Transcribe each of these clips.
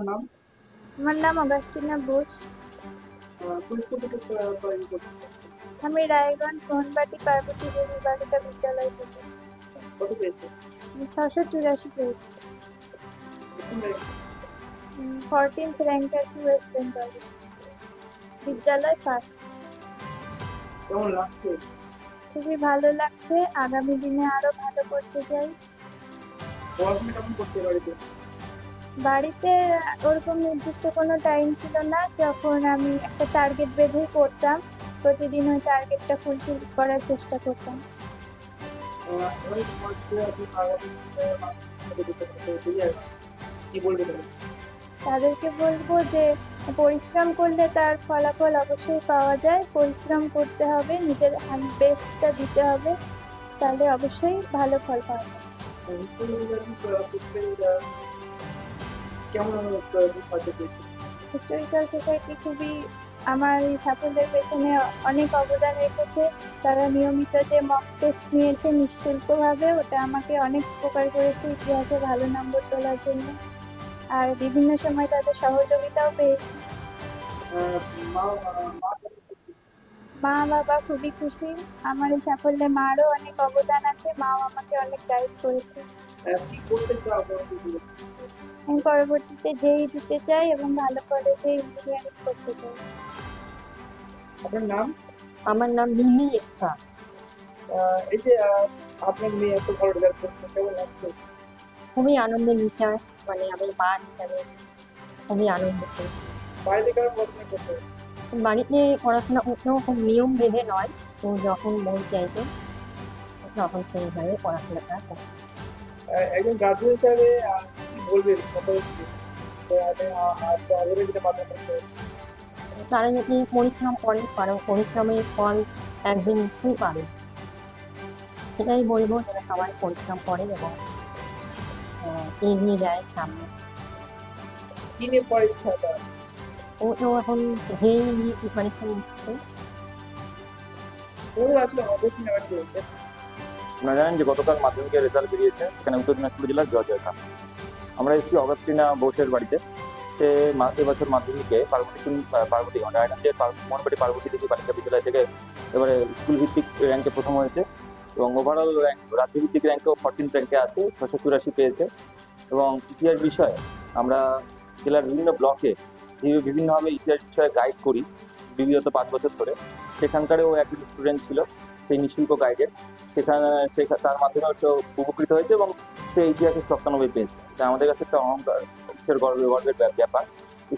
তোমার নাম? আমার নাম অগাস্টিনা ঘোষ। কোন স্কুল থেকে পড়াশোনা করছো? আমি রায়গঞ্জ মোহনবাটি পার্বতী দেবী বালিকা বিদ্যালয় থেকে কত পেয়েছো? 684 পেয়েছি। কোন র্যাঙ্ক? 14th র্যাঙ্ক আছে ওয়েস্ট বেঙ্গল বিদ্যালয় ফার্স্ট। কেমন লাগছে? খুবই ভালো লাগছে, আগামী দিনে আরো ভালো করতে চাই। পড়াশোনা কেমন করতে বাড়িতে? বাড়িতে ওরকম নির্দিষ্ট কোনো টাইম ছিল না, যখন আমি একটা টার্গেট বেঁধেই পড়তাম, প্রতিদিন ওই টার্গেটটা ফুলফিল করার চেষ্টা করতাম। এবারে তোমার স্কুলে এখন আগামী দিনে মাধ্যমিক দিতে হবে, কি বলবে তুমি? তাদেরকে বলবো যে পরিশ্রম করলে তার ফলাফল অবশ্যই পাওয়া যায়। পরিশ্রম করতে হবে, নিজের বেস্টটা দিতে হবে, তাহলে অবশ্যই ভালো ফল পাওয়া যায়। স্কুল কেমন সাহায্য পেয়েছো? হিস্টোরিক্যাল সোসাইটি খুবই আমার এই সাফল্যের পেছনে অনেক অবদান রেখেছে। তারা নিয়মিত যে মক টেস্ট নিয়েছে নিঃশুল্কভাবে, ওটা আমাকে অনেক উপকার করেছে ইতিহাসে ভালো নম্বর তোলার জন্য। আর বিভিন্ন সময় তাদের সহযোগিতাও পেয়েছি। মা মা কেমন করছে? মা বাবা খুবই খুশি। আমার এই সাফল্যে মারও অনেক অবদান আছে, মাও আমাকে অনেক গাইড করেছে। কি করতে চাও পরবর্তীতে? আমি পরবর্তীতে যেই দিতে চাই এবং ভালো কলেজে ইঞ্জিনিয়ারিং করতে চাই। আপনার নাম? আমার নাম লিলি একতা। এই যে আপনার মেয়ে এত ভালো রেজাল্ট করছে, কেমন লাগছে? খুবই আনন্দের বিষয়, মানে আমি মা হিসাবে খুবই আনন্দিত। বাইরে কারো পড়াশোনা করতে? বাড়িতে পড়াশোনা করতেও খুব নিয়ম বেঁধে নয়, তো যখন মন চাইতো তখন সেইভাবে পড়াশোনাটা করতো। একজন গার্জিয়ান হিসাবে কি বলবেন সকলকে? আগ্রহে যেটা বাধা করতে? তারা যদি পরিশ্রম করে, কারণ পরিশ্রমের ফল একদিন নিশ্চয়ই পাবে। সেটাই বলবো, যারা সবাই পরিশ্রম করে এবং এগিয়ে যায় সামনে। কি নিয়ে পড়ার ইচ্ছা তার? ও তো এখন যেই নিয়ে প্রিপারেশন নিচ্ছে। ও আসলে অবশ্যই নেওয়ার কি হচ্ছে? আপনারা জানেন যে গতকাল মাধ্যমিকের রেজাল্ট বেরিয়েছে, সেখানে উত্তর দিনাজপুর জেলার জয়জয়খান। আমরা এসেছি অগাস্টিনা বোসের বাড়িতে। সে এবছর মাধ্যমিকে পার্বতী রায়গঞ্জের মোহনবাটি পার্বতী দেবী বালিকা বিদ্যালয় থেকে এবারে স্কুল ভিত্তিক র্যাঙ্কে প্রথম হয়েছে এবং ওভারঅল র্যাঙ্ক রাজ্যভিত্তিক র্যাঙ্কেও 14th র্যাঙ্কে আছে, 684 পেয়েছে। এবং ইতিহাস বিষয়ে আমরা জেলার বিভিন্ন ব্লকে বিভিন্নভাবে ইতিহাস বিষয়ে গাইড করি বিগত 5 বছর ধরে। সেখানকারও একজন স্টুডেন্ট ছিল সেই নিঃশুল্ক গাইডের, তার মাধ্যমে সে উপকৃত হয়েছে এবং সে ইতিহাসে 97 পেয়েছে। এটা আমাদের কাছে একটা অহংকার, গর্বের ব্যাপার।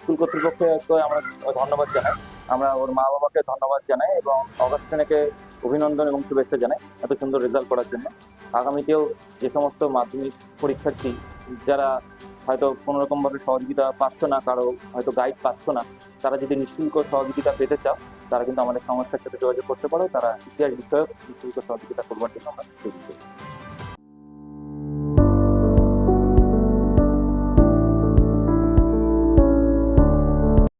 স্কুল কর্তৃপক্ষকে আমরা ধন্যবাদ জানাই, আমরা ওর মা বাবাকে ধন্যবাদ জানাই এবং অগাস্টিনাকে অভিনন্দন এবং শুভেচ্ছা জানাই এত সুন্দর রেজাল্ট করার জন্য। আগামীতেও যে সমস্ত মাধ্যমিক পরীক্ষার্থী যারা হয়তো কোনো রকম ভাবে সহযোগিতা পাচ্ছ না, কারো হয়তো গাইড পাচ্ছ না, তারা যদি নিঃশুল্ক সহযোগিতা পেতে চাও, তারা কিন্তু আমাদের সংস্থার সাথে যোগাযোগ করতে পারো। তারা ইতিহাস বিষয়ক নিঃশুল্ক সহযোগিতা করবার জন্য আমরা তৈরি।